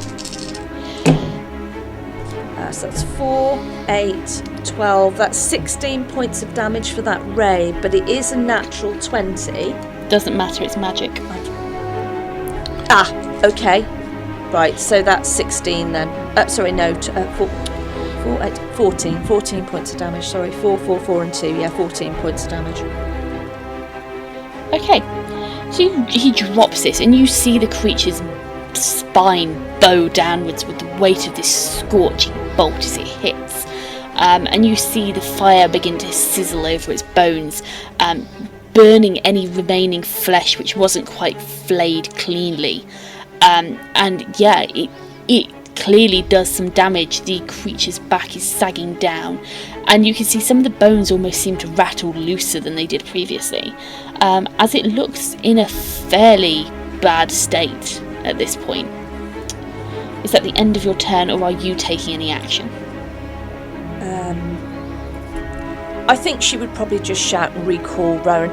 Speaker 3: So that's 4, 8, 12. That's 16 points of damage for that ray, but it is a natural 20.
Speaker 2: Doesn't matter, it's magic.
Speaker 3: Okay. Right, so that's 16 then. 14 points of damage. Sorry, 4, 4, and 2. Yeah, 14 points of damage.
Speaker 2: Okay. So he drops this, and you see the creature's spine bow downwards with the weight of this scorching bolt as it hits. And you see the fire begin to sizzle over its bones, burning any remaining flesh which wasn't quite flayed cleanly. It clearly does some damage. The creature's back is sagging down, and you can see some of the bones almost seem to rattle looser than they did previously, as it looks in a fairly bad state at this point. Is that the end of your turn, or are you taking any action?
Speaker 3: I think she would probably just shout and recall Rowan.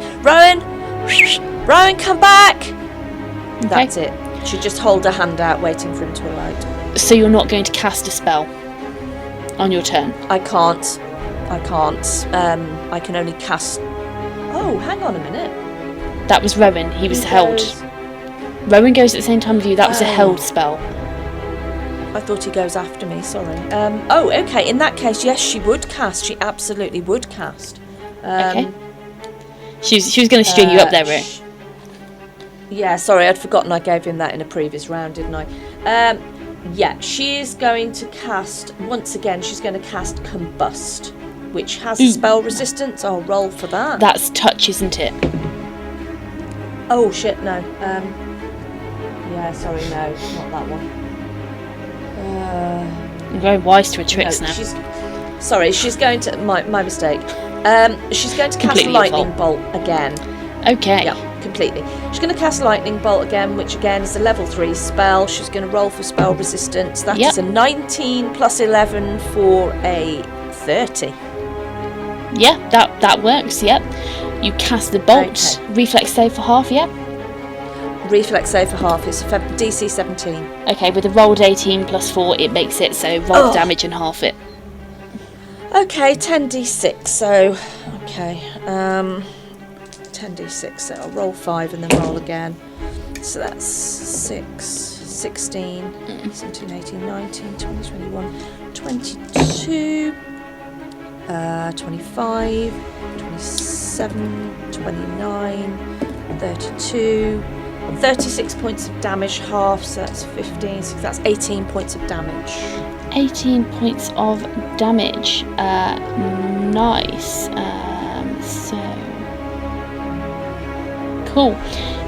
Speaker 3: Rowan, come back!
Speaker 2: Okay.
Speaker 3: That's it. She'd just hold her hand out, waiting for him to alight.
Speaker 2: So you're not going to cast a spell on your turn?
Speaker 3: I can't. I can only cast... Oh, hang on a minute.
Speaker 2: That was Rowan. He was
Speaker 3: Who
Speaker 2: held.
Speaker 3: goes?
Speaker 2: Rowan goes at the same time as you. That was a held spell.
Speaker 3: I thought he goes after me, sorry. Okay, in that case, yes, she would cast. She absolutely would cast.
Speaker 2: Okay. She was going to string you up there, Rick.
Speaker 3: Yeah, sorry, I'd forgotten I gave him that in a previous round, didn't I? Yeah, she is going to cast, once again, she's going to cast Combust, which has a spell resistance. I'll roll for that.
Speaker 2: That's touch, isn't it?
Speaker 3: Oh, shit, no. Yeah, sorry, no, not that one.
Speaker 2: I'm going wise to her tricks now.
Speaker 3: She's going to... My mistake. She's going to cast
Speaker 2: Completely your
Speaker 3: Lightning Bolt again.
Speaker 2: Okay.
Speaker 3: Yeah, completely. She's going to cast Lightning Bolt again, which again is a level 3 spell. She's going to roll for spell resistance. That is a 19 plus 11 for a 30.
Speaker 2: Yeah, that works, yep. You cast the bolt.
Speaker 3: Okay.
Speaker 2: Reflex save for half, yep.
Speaker 3: Reflex save for half is DC 17.
Speaker 2: Okay, with a rolled 18 plus 4, it makes it, so roll the damage and half it.
Speaker 3: Okay, 10d6, so... Okay, 10d6, so I'll roll 5 and then roll again. So that's 6, 16, 17, 18, 19, 20, 21, 22, 25, 27, 29, 32... 36 points of damage, half, so that's 15, so that's 18 points of damage.
Speaker 2: 18 points of damage. Nice. Cool.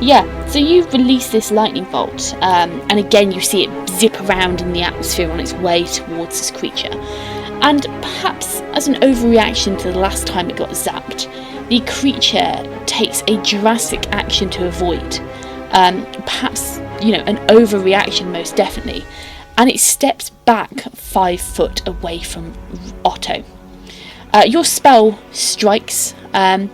Speaker 2: Yeah, so you've released this lightning bolt, and again you see it zip around in the atmosphere on its way towards this creature. And perhaps as an overreaction to the last time it got zapped, the creature takes a drastic action to avoid. Perhaps, an overreaction most definitely, and it steps back 5 foot away from Otto. Your spell strikes, and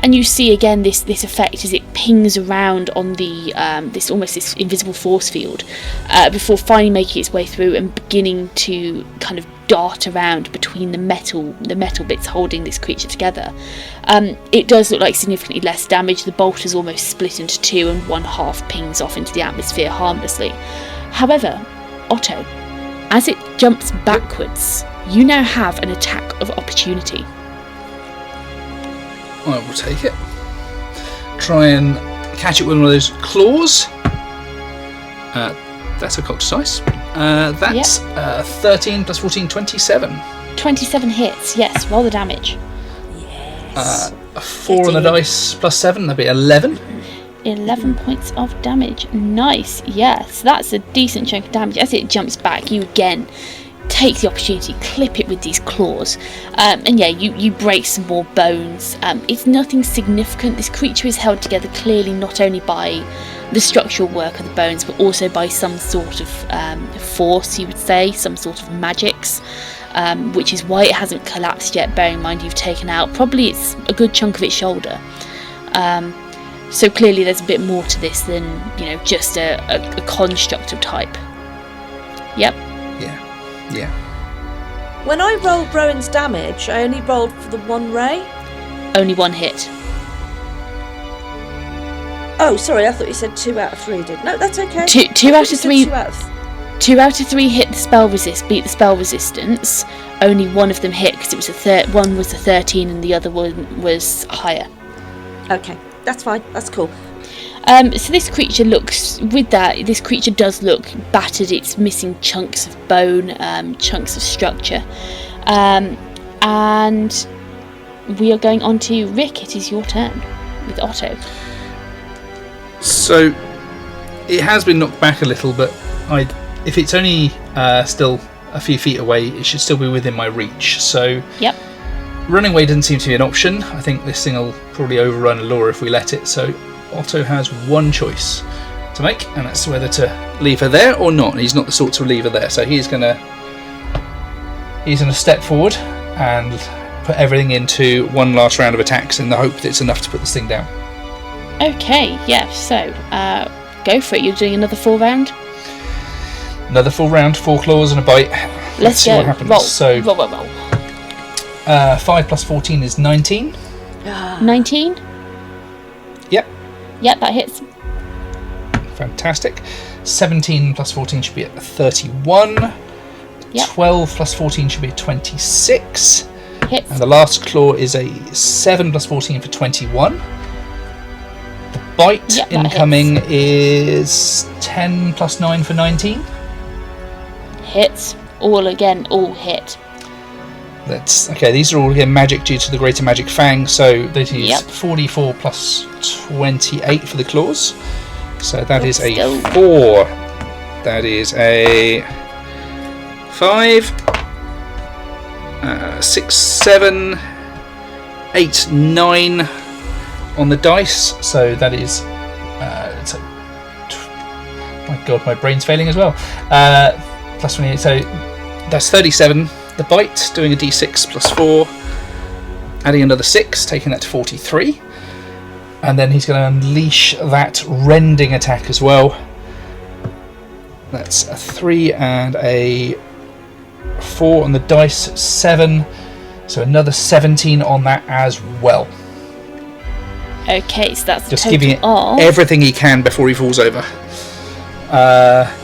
Speaker 2: you see again this effect as it pings around on the this invisible force field before finally making its way through and beginning to kind of dart around between the metal bits holding this creature together. It does look like significantly less damage. The bolt is almost split into 2 and one half pings off into the atmosphere harmlessly. However, Otto, as it jumps backwards, you now have an attack of opportunity.
Speaker 6: I will take it. Try and catch it with one of those claws. That's a cocked dice. That's 13 plus 14, 27.
Speaker 2: 27 hits, yes. Roll the damage.
Speaker 3: Yes.
Speaker 6: 4 on the dice plus 7, that'd be 11.
Speaker 2: 11 points of damage. Nice, yes. That's a decent chunk of damage. As it jumps back, you again take the opportunity, clip it with these claws, and you break some more bones. It's nothing significant. This creature is held together clearly not only by the structural work of the bones, but also by some sort of force, you would say, some sort of magics, which is why it hasn't collapsed yet, bearing in mind you've taken out probably it's a good chunk of its shoulder. So clearly there's a bit more to this than just a construct of type. Yep.
Speaker 6: Yeah.
Speaker 3: When I rolled Rowan's damage, I only rolled for the one ray.
Speaker 2: Only one hit.
Speaker 3: Oh, sorry, I thought you said 2 out of 3 did. No, that's okay.
Speaker 2: Two out of 3.
Speaker 3: 2 out of
Speaker 2: 2 out of 3 hit the spell beat the spell resistance. Only one of them hit because it was one was a 13 and the other one was higher.
Speaker 3: Okay, that's fine. That's cool.
Speaker 2: So this creature does look battered. It's missing chunks of bone, chunks of structure. And we are going on to Rick. It is your turn with Otto.
Speaker 6: So it has been knocked back a little, but if it's only still a few feet away, it should still be within my reach. So
Speaker 2: Yep.
Speaker 6: running away doesn't seem to be an option. I think this thing will probably overrun Elora if we let it. So Otto has one choice to make, and that's whether to leave her there or not. He's not the sort to leave her there, so he's gonna step forward and put everything into one last round of attacks in the hope that it's enough to put this thing down.
Speaker 2: Okay, yeah, so go for it. You're doing another full round?
Speaker 6: Another full round, 4 claws and a bite. Let's see
Speaker 2: go.
Speaker 6: what happens.
Speaker 2: Roll.
Speaker 6: So
Speaker 2: Roll.
Speaker 6: 5 plus 14 is 19.
Speaker 2: 19?
Speaker 6: Yep.
Speaker 2: Yep, that hits.
Speaker 6: Fantastic. 17 plus 14 should be at 31.
Speaker 2: Yep.
Speaker 6: 12 plus 14 should be at 26.
Speaker 2: Hits.
Speaker 6: And the last claw is a 7 plus 14 for 21. The bite
Speaker 2: Yep, that
Speaker 6: incoming is 10 plus 9 for 19.
Speaker 2: Hits. All hit.
Speaker 6: That's okay. These are all again magic due to the greater magic fang. So that is
Speaker 2: Yep.
Speaker 6: 44 plus 28 for the claws. So that is
Speaker 2: Let's
Speaker 6: a
Speaker 2: go.
Speaker 6: 4. That is a 5, 6, 7, 8, 9 on the dice. So that is it's my god, my brain's failing as well. Plus 28. So that's 37. The bite, doing a d6 plus 4, adding another 6, taking that to 43. And then he's going to unleash that rending attack as well. That's a 3 and a 4 on the dice, 7. So another 17 on that as well.
Speaker 2: Okay, so that's a
Speaker 6: Just
Speaker 2: total
Speaker 6: giving it
Speaker 2: of...
Speaker 6: everything he can before he falls over.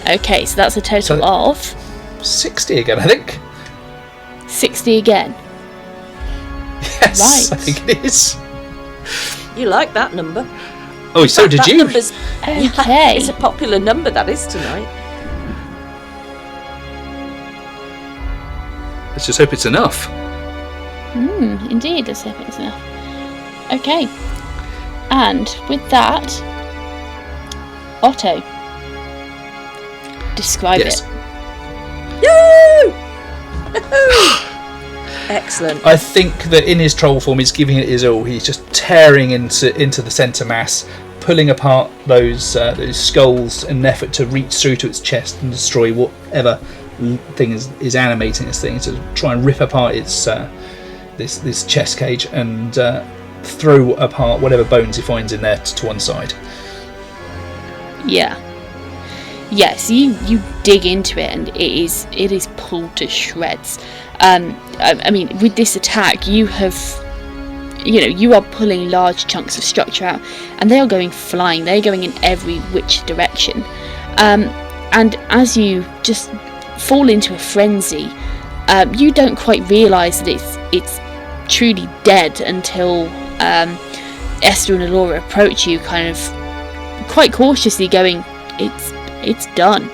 Speaker 2: Okay, so that's a total of...
Speaker 6: 60 again, I think.
Speaker 2: 60 again.
Speaker 6: Yes,
Speaker 2: Right.
Speaker 6: I think it is.
Speaker 3: You like that number?
Speaker 6: Oh, so did
Speaker 3: That
Speaker 6: you?
Speaker 3: number's
Speaker 2: Okay.
Speaker 3: it's a popular number, that is, tonight.
Speaker 6: Let's just hope it's enough.
Speaker 2: Indeed, let's hope it's enough. Okay. And with that, Otto. Describe
Speaker 6: Yes.
Speaker 2: it.
Speaker 3: Excellent.
Speaker 6: I think that in his troll form, he's giving it his all. He's just tearing into the centre mass, pulling apart those skulls in an effort to reach through to its chest and destroy whatever thing is animating this thing. To try and rip apart its this chest cage and throw apart whatever bones he finds in there to one side.
Speaker 2: Yeah. Yes, you dig into it and it is pulled to shreds. I mean, with this attack, you are pulling large chunks of structure out, and they are going flying. They're going in every which direction. And as you just fall into a frenzy, you don't quite realise that it's truly dead until Esther and Elora approach you, kind of quite cautiously, going, "It's done.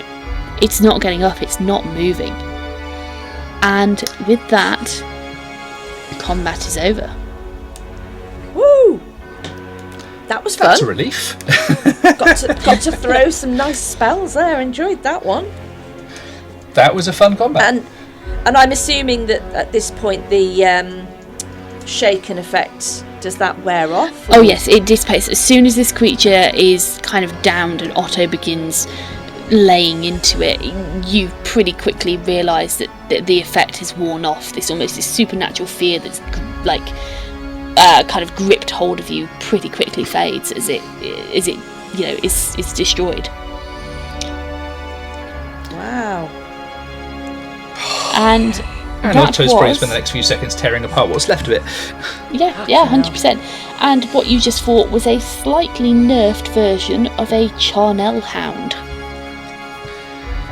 Speaker 2: It's not getting up. It's not moving." And with that, combat is over.
Speaker 3: Woo! That was fun.
Speaker 6: That's a relief.
Speaker 3: got to throw some nice spells there. Enjoyed that one.
Speaker 6: That was a fun combat.
Speaker 3: And I'm assuming that at this point the shaken effect, does that wear off?
Speaker 2: Oh yes, it dissipates as soon as this creature is kind of downed and Otto begins laying into it. You pretty quickly realise that the effect has worn off. This supernatural fear that's kind of gripped hold of you pretty quickly fades as it is destroyed.
Speaker 3: Wow.
Speaker 2: And
Speaker 6: Otto's probably spent the next few seconds tearing apart what's left of it.
Speaker 2: Yeah, 100%. And what you just fought was a slightly nerfed version of a Charnel Hound.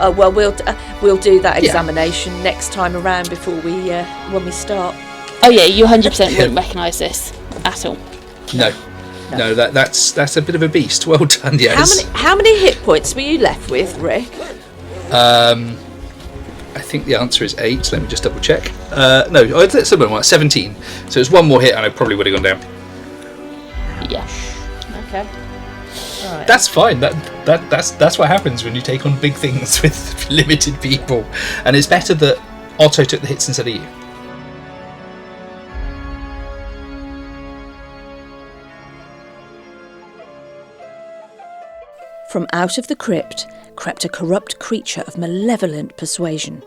Speaker 3: Oh well, we'll do that examination next time around before when we start.
Speaker 2: Oh yeah, you 100% wouldn't recognise this at all.
Speaker 6: No. No, that's a bit of a beast. Well done, yes.
Speaker 7: How many hit points were you left with, Rick?
Speaker 6: I think the answer is 8. Let me just double check. No, it's something like 17. So it's one more hit and I probably would have gone down.
Speaker 2: Yeah.
Speaker 7: Okay. Right.
Speaker 6: That's fine. That's what happens when you take on big things with limited people. And it's better that Otto took the hits instead of you.
Speaker 3: From out of the crypt crept a corrupt creature of malevolent persuasion.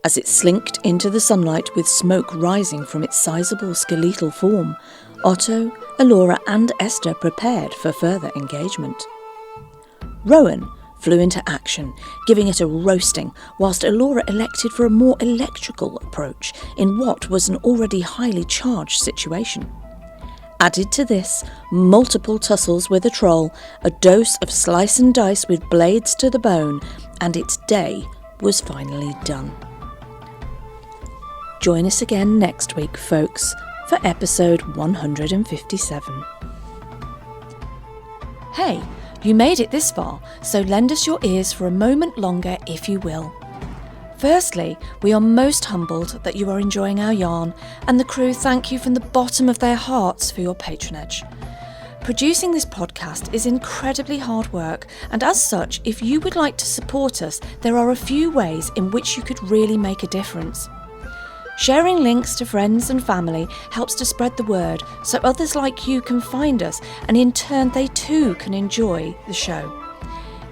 Speaker 3: As it slinked into the sunlight with smoke rising from its sizable skeletal form, Otto, Elora and Esther prepared for further engagement. Rowan flew into action, giving it a roasting, whilst Elora elected for a more electrical approach in what was an already highly charged situation. Added to this, multiple tussles with a troll, a dose of slice and dice with blades to the bone, and its day was finally done. Join us again next week, folks, for episode 157. Hey, you made it this far, so lend us your ears for a moment longer if you will. Firstly, we are most humbled that you are enjoying our yarn, and the crew thank you from the bottom of their hearts for your patronage. Producing this podcast is incredibly hard work, and as such, if you would like to support us, there are a few ways in which you could really make a difference. Sharing links to friends and family helps to spread the word so others like you can find us, and in turn they too can enjoy the show.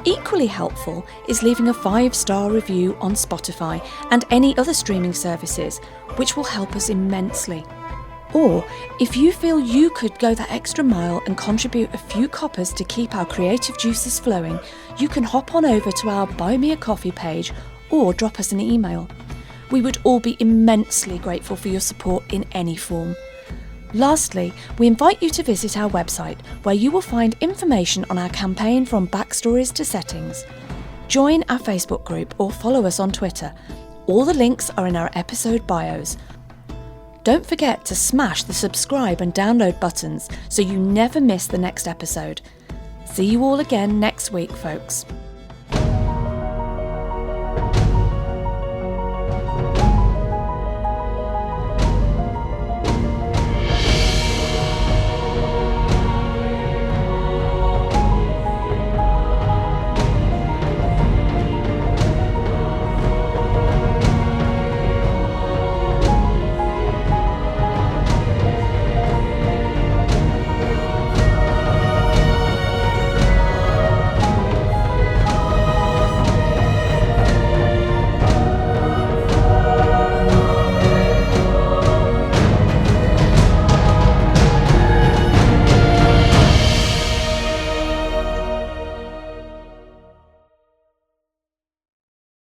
Speaker 3: Equally helpful is leaving a 5-star review on Spotify and any other streaming services, which will help us immensely. Or, if you feel you could go that extra mile and contribute a few coppers to keep our creative juices flowing, you can hop on over to our Buy Me a Coffee page or drop us an email. We would all be immensely grateful for your support in any form. Lastly, we invite you to visit our website, where you will find information on our campaign From Backstories to Settings. Join our Facebook group or follow us on Twitter. All the links are in our episode bios. Don't forget to smash the subscribe and download buttons so you never miss the next episode. See you all again next week, folks.